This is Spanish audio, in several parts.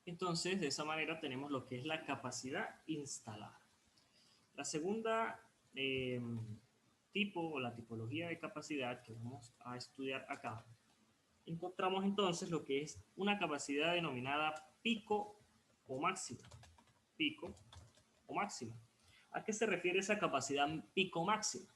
Entonces, de esa manera tenemos lo que es la capacidad instalada. La segunda tipo o la tipología de capacidad que vamos a estudiar acá, encontramos entonces lo que es una capacidad denominada pico o máxima. Pico o máxima. ¿A qué se refiere esa capacidad pico máxima?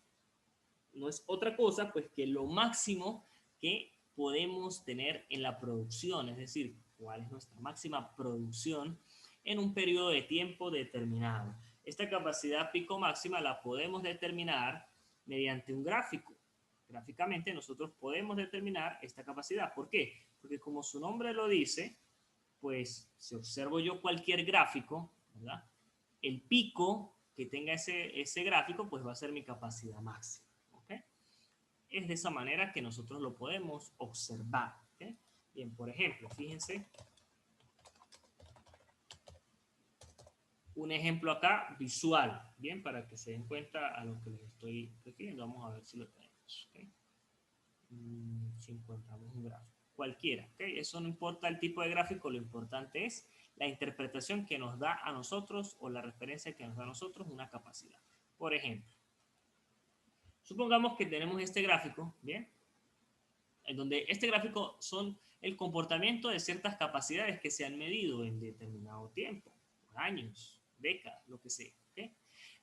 No es otra cosa pues que lo máximo que podemos tener en la producción, es decir, cuál es nuestra máxima producción en un periodo de tiempo determinado. Esta capacidad pico máxima la podemos determinar mediante un gráfico. Gráficamente nosotros podemos determinar esta capacidad. ¿Por qué? Porque como su nombre lo dice, pues si observo yo cualquier gráfico, ¿verdad? El pico que tenga ese gráfico, pues va a ser mi capacidad máxima. ¿Okay? Es de esa manera que nosotros lo podemos observar. ¿Okay? Bien, por ejemplo, fíjense, un ejemplo acá visual, bien, para que se den cuenta a lo que les estoy refiriendo. Vamos a ver si lo tenemos. ¿Okay? Si encontramos un gráfico. Cualquiera. ¿Okay? Eso no importa el tipo de gráfico, lo importante es la interpretación que nos da a nosotros o la referencia que nos da a nosotros una capacidad. Por ejemplo, supongamos que tenemos este gráfico, ¿bien? En donde este gráfico son el comportamiento de ciertas capacidades que se han medido en determinado tiempo, años, décadas, lo que sea. ¿Okay?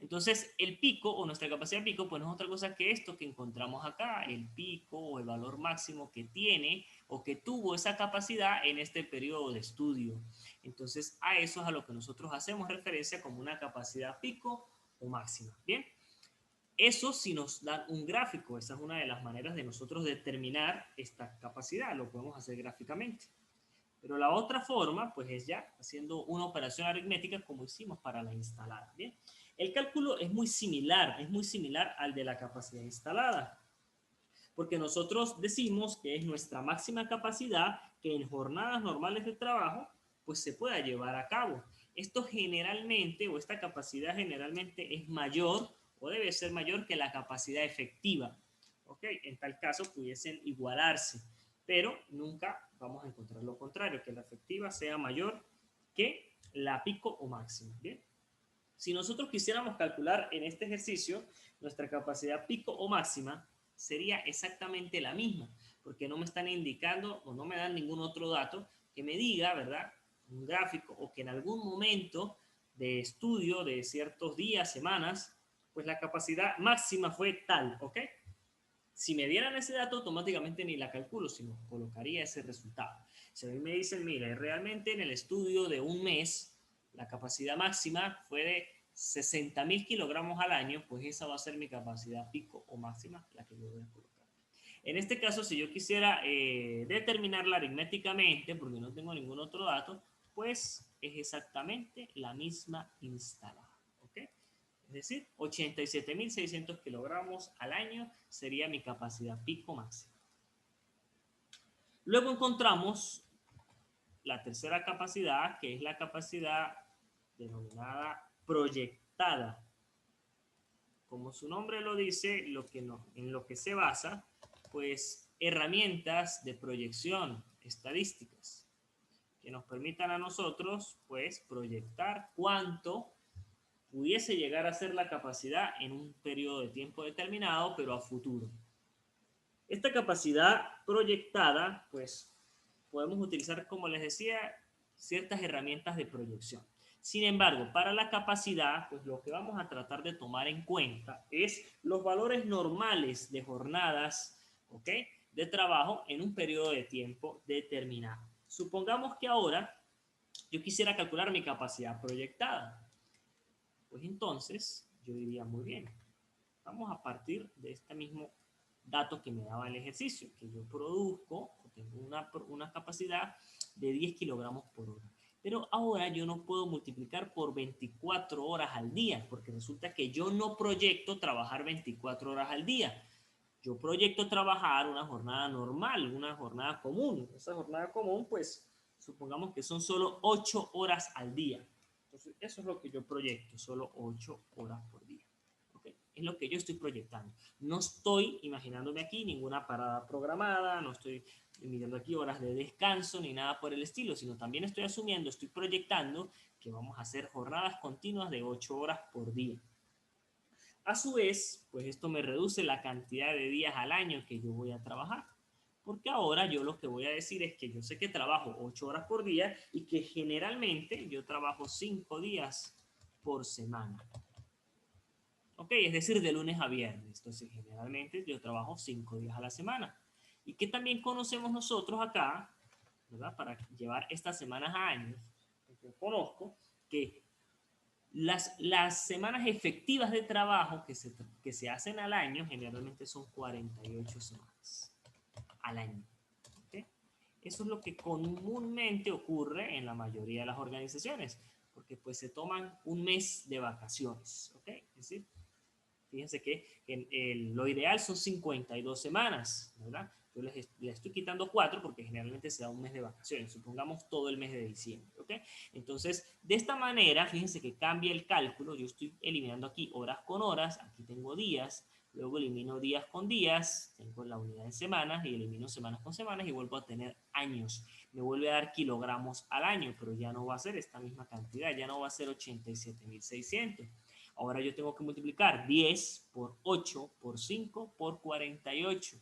Entonces, el pico o nuestra capacidad pico, pues no es otra cosa que esto que encontramos acá, el pico o el valor máximo que tiene o que tuvo esa capacidad en este periodo de estudio. Entonces, a eso es a lo que nosotros hacemos referencia como una capacidad pico o máxima. Bien. Eso si nos dan un gráfico, esa es una de las maneras de nosotros determinar esta capacidad, lo podemos hacer gráficamente. Pero la otra forma, pues es ya haciendo una operación aritmética como hicimos para la instalada. ¿Bien? El cálculo es muy similar al de la capacidad instalada, porque nosotros decimos que es nuestra máxima capacidad que en jornadas normales de trabajo, pues se pueda llevar a cabo. Esto generalmente, o esta capacidad generalmente es mayor o debe ser mayor que la capacidad efectiva. ¿Ok? En tal caso pudiesen igualarse, pero nunca vamos a encontrar lo contrario, que la efectiva sea mayor que la pico o máxima. ¿Bien? Si nosotros quisiéramos calcular en este ejercicio nuestra capacidad pico o máxima, sería exactamente la misma, porque no me están indicando o no me dan ningún otro dato que me diga, ¿verdad? Un gráfico o que en algún momento de estudio de ciertos días, semanas, pues la capacidad máxima fue tal, ¿ok? Si me dieran ese dato, automáticamente ni la calculo, sino colocaría ese resultado. Si a mí me dicen, mire, realmente en el estudio de un mes, la capacidad máxima fue de 60.000 kilogramos al año, pues esa va a ser mi capacidad pico o máxima, la que yo voy a colocar. En este caso, si yo quisiera determinarla aritméticamente, porque no tengo ningún otro dato, pues es exactamente la misma instalada. ¿Ok? Es decir, 87.600 kilogramos al año sería mi capacidad pico máxima. Luego encontramos la tercera capacidad, que es la capacidad denominada proyectada. Como su nombre lo dice, en lo que se basa, pues herramientas de proyección estadísticas que nos permitan a nosotros, pues, proyectar cuánto pudiese llegar a ser la capacidad en un periodo de tiempo determinado, pero a futuro. Esta capacidad proyectada, pues podemos utilizar, como les decía, ciertas herramientas de proyección. Sin embargo, para la capacidad, pues lo que vamos a tratar de tomar en cuenta es los valores normales de jornadas, ¿ok? De trabajo en un periodo de tiempo determinado. Supongamos que ahora yo quisiera calcular mi capacidad proyectada. Pues entonces yo diría, muy bien, vamos a partir de este mismo dato que me daba el ejercicio, que yo produzco o tengo una capacidad de 10 kilogramos por hora. Pero ahora yo no puedo multiplicar por 24 horas al día, porque resulta que yo no proyecto trabajar 24 horas al día. Yo proyecto trabajar una jornada normal, una jornada común. Esa jornada común, pues, supongamos que son solo 8 horas al día. Entonces, eso es lo que yo proyecto, solo 8 horas por día. ¿Okay? Es lo que yo estoy proyectando. No estoy imaginándome aquí ninguna parada programada, no estoy mirando aquí horas de descanso ni nada por el estilo, sino también estoy asumiendo, estoy proyectando que vamos a hacer jornadas continuas de 8 horas por día. A su vez, pues esto me reduce la cantidad de días al año que yo voy a trabajar. Porque ahora yo lo que voy a decir es que yo sé que trabajo 8 horas por día y que generalmente yo trabajo 5 días por semana. Ok, es decir, de lunes a viernes. Entonces, generalmente yo trabajo 5 días a la semana. Y que también conocemos nosotros acá, ¿verdad? Para llevar estas semanas a años, yo conozco que las semanas efectivas de trabajo que se hacen al año generalmente son 48 semanas al año. ¿Okay? Eso es lo que comúnmente ocurre en la mayoría de las organizaciones, porque pues se toman un mes de vacaciones. ¿Okay? Es decir, fíjense que lo ideal son 52 semanas, ¿verdad? Yo les estoy quitando 4 porque generalmente se da un mes de vacaciones, supongamos todo el mes de diciembre, ¿ok? Entonces, de esta manera, fíjense que cambia el cálculo, yo estoy eliminando aquí horas con horas, aquí tengo días, luego elimino días con días, tengo la unidad en semanas y elimino semanas con semanas y vuelvo a tener años. Me vuelve a dar kilogramos al año, pero ya no va a ser esta misma cantidad, ya no va a ser 87.600. Ahora yo tengo que multiplicar 10 por 8 por 5 por 48.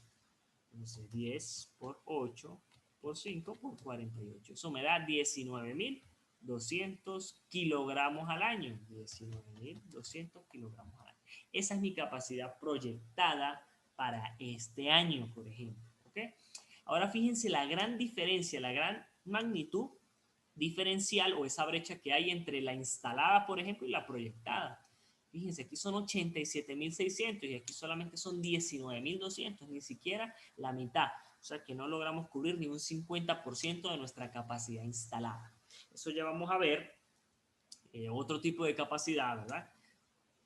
Entonces 10 por 8 por 5 por 48. Eso me da 19.200 kilogramos al año. 19.200 kilogramos al año. Esa es mi capacidad proyectada para este año, por ejemplo. ¿Okay? Ahora fíjense la gran diferencia, la gran magnitud diferencial o esa brecha que hay entre la instalada, por ejemplo, y la proyectada. Fíjense, aquí son 87.600 y aquí solamente son 19.200, ni siquiera la mitad. O sea que no logramos cubrir ni un 50% de nuestra capacidad instalada. Eso ya vamos a ver otro tipo de capacidad, ¿verdad?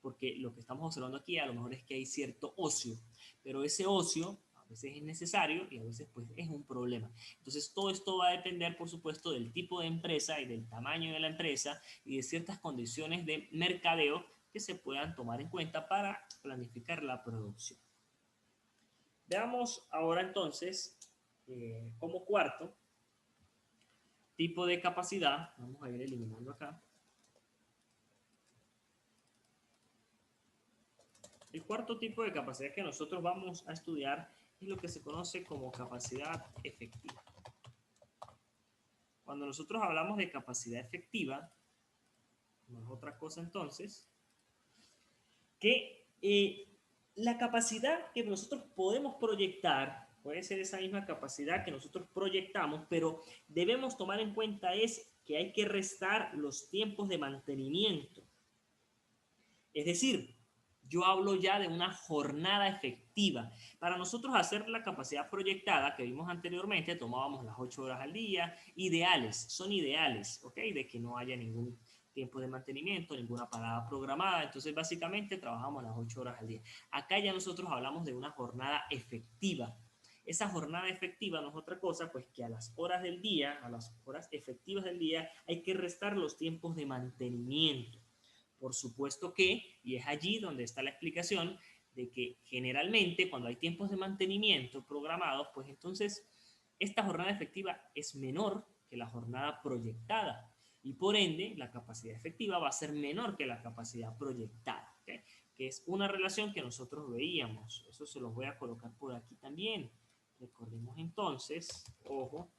Porque lo que estamos observando aquí a lo mejor es que hay cierto ocio, pero ese ocio a veces es necesario y a veces pues es un problema. Entonces todo esto va a depender por supuesto del tipo de empresa y del tamaño de la empresa y de ciertas condiciones de mercadeo que se puedan tomar en cuenta para planificar la producción. Veamos ahora entonces como cuarto tipo de capacidad, vamos a ir eliminando acá. El cuarto tipo de capacidad que nosotros vamos a estudiar es lo que se conoce como capacidad efectiva. Cuando nosotros hablamos de capacidad efectiva, no es otra cosa entonces que la capacidad que nosotros podemos proyectar puede ser esa misma capacidad que nosotros proyectamos, pero debemos tomar en cuenta es que hay que restar los tiempos de mantenimiento. Es decir, yo hablo ya de una jornada efectiva. Para nosotros hacer la capacidad proyectada que vimos anteriormente, tomábamos las 8 horas al día, ideales, son ideales, ¿ok? De que no haya ningún tiempo de mantenimiento, ninguna parada programada. Entonces, básicamente, trabajamos las 8 horas al día. Acá ya nosotros hablamos de una jornada efectiva. Esa jornada efectiva no es otra cosa, pues que a las horas del día, a las horas efectivas del día, hay que restar los tiempos de mantenimiento. Por supuesto que, y es allí donde está la explicación, de que generalmente cuando hay tiempos de mantenimiento programados, pues entonces esta jornada efectiva es menor que la jornada proyectada y por ende la capacidad efectiva va a ser menor que la capacidad proyectada, ¿okay? Que es una relación que nosotros veíamos. Eso se los voy a colocar por aquí también. Recordemos entonces, ojo,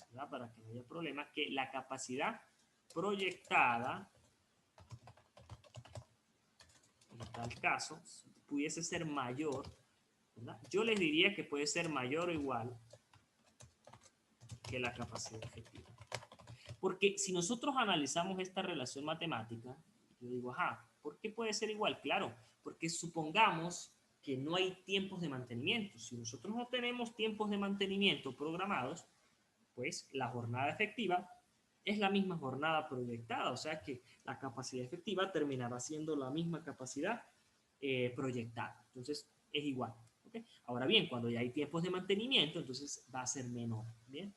¿verdad? Para que no haya problema, que la capacidad proyectada en tal caso, pudiese ser mayor, ¿verdad? Yo les diría que puede ser mayor o igual que la capacidad efectiva. Porque si nosotros analizamos esta relación matemática, yo digo, ajá, ¿por qué puede ser igual? Claro, porque supongamos que no hay tiempos de mantenimiento. Si nosotros no tenemos tiempos de mantenimiento programados, pues la jornada efectiva es la misma jornada proyectada, o sea que la capacidad efectiva terminará siendo la misma capacidad proyectada. Entonces es igual. ¿Okay? Ahora bien, cuando ya hay tiempos de mantenimiento, entonces va a ser menor. ¿Bien?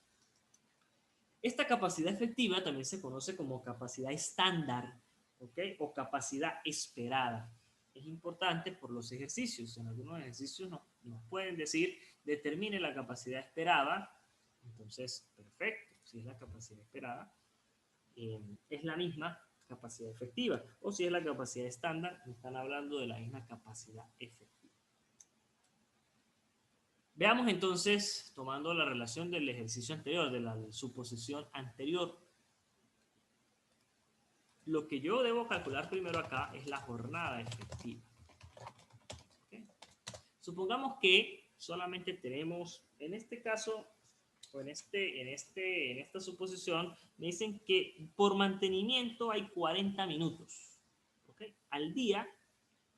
Esta capacidad efectiva también se conoce como capacidad estándar, ¿okay? O capacidad esperada. es importante por los ejercicios. En algunos ejercicios nos pueden decir, determine la capacidad esperada. Entonces, perfecto, si es la capacidad esperada, es la misma capacidad efectiva. O si es la capacidad estándar, están hablando de la misma capacidad efectiva. Veamos entonces, tomando la relación del ejercicio anterior, de la suposición anterior, lo que yo debo calcular primero acá es la jornada efectiva. ¿Okay? Supongamos que solamente tenemos, en este caso, o en esta suposición, me dicen que por mantenimiento hay 40 minutos. ¿Okay? Al día,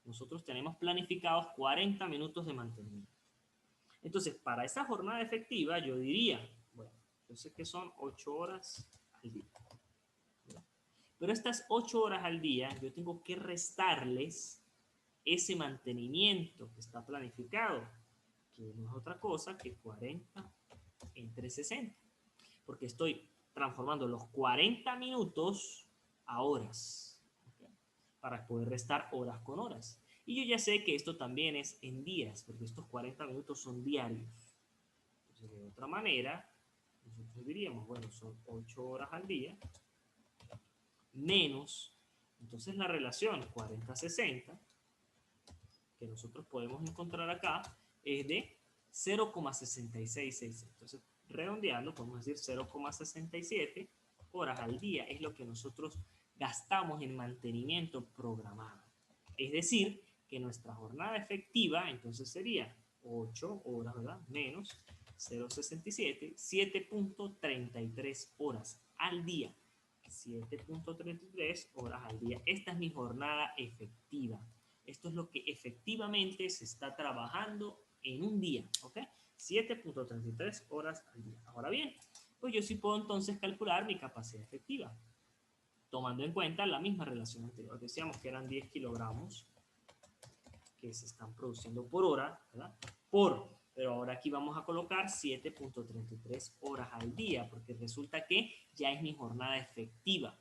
nosotros tenemos planificados 40 minutos de mantenimiento. Entonces, para esa jornada efectiva, yo diría, bueno, yo sé que son 8 horas al día. Pero estas 8 horas al día, yo tengo que restarles ese mantenimiento que está planificado, que no es otra cosa que 40 entre 60. Porque estoy transformando los 40 minutos a horas, ¿okay? Para poder restar horas con horas. Y yo ya sé que esto también es en días, porque estos 40 minutos son diarios. Entonces, de otra manera, nosotros diríamos, bueno, son 8 horas al día, menos, entonces la relación 40-60, que nosotros podemos encontrar acá, es de 0,6666. Entonces, redondeando, podemos decir 0,67 horas al día es lo que nosotros gastamos en mantenimiento programado. Es decir, que nuestra jornada efectiva entonces sería 8 horas, ¿verdad? Menos 0,67, 7.33 horas al día. 7.33 horas al día. Esta es mi jornada efectiva. Esto es lo que efectivamente se está trabajando en un día, ¿ok? 7.33 horas al día. Ahora bien, pues yo sí puedo entonces calcular mi capacidad efectiva, tomando en cuenta la misma relación anterior. Decíamos que eran 10 kilogramos que se están produciendo por hora, ¿verdad? Pero ahora aquí vamos a colocar 7.33 horas al día, porque resulta que ya es mi jornada efectiva.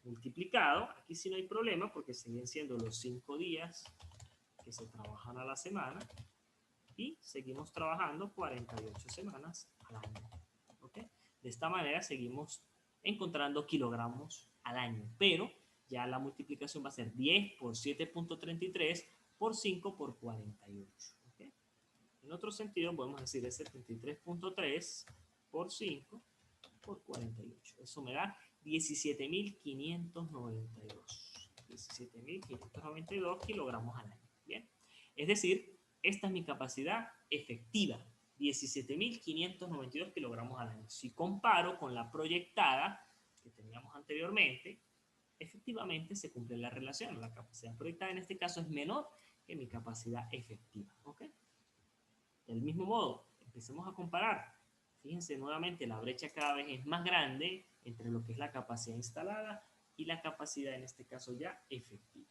Multiplicado, aquí sí no hay problema, porque siguen siendo los 5 días que se trabajan a la semana, y seguimos trabajando 48 semanas al año. ¿Okay? De esta manera seguimos encontrando kilogramos al año, pero ya la multiplicación va a ser 10 por 7.33 por 5 por 48. ¿Okay? En otro sentido podemos decir es 73.3 por 5 por 48. Eso me da 17.592. 17.592 kilogramos al año. Bien. Es decir, esta es mi capacidad efectiva. 17.592 kilogramos al año. Si comparo con la proyectada que teníamos anteriormente, efectivamente se cumple la relación. La capacidad proyectada en este caso es menor que mi capacidad efectiva. ¿Okay? Del mismo modo, empecemos a comparar. Fíjense nuevamente, la brecha cada vez es más grande entre lo que es la capacidad instalada y la capacidad, en este caso ya efectiva.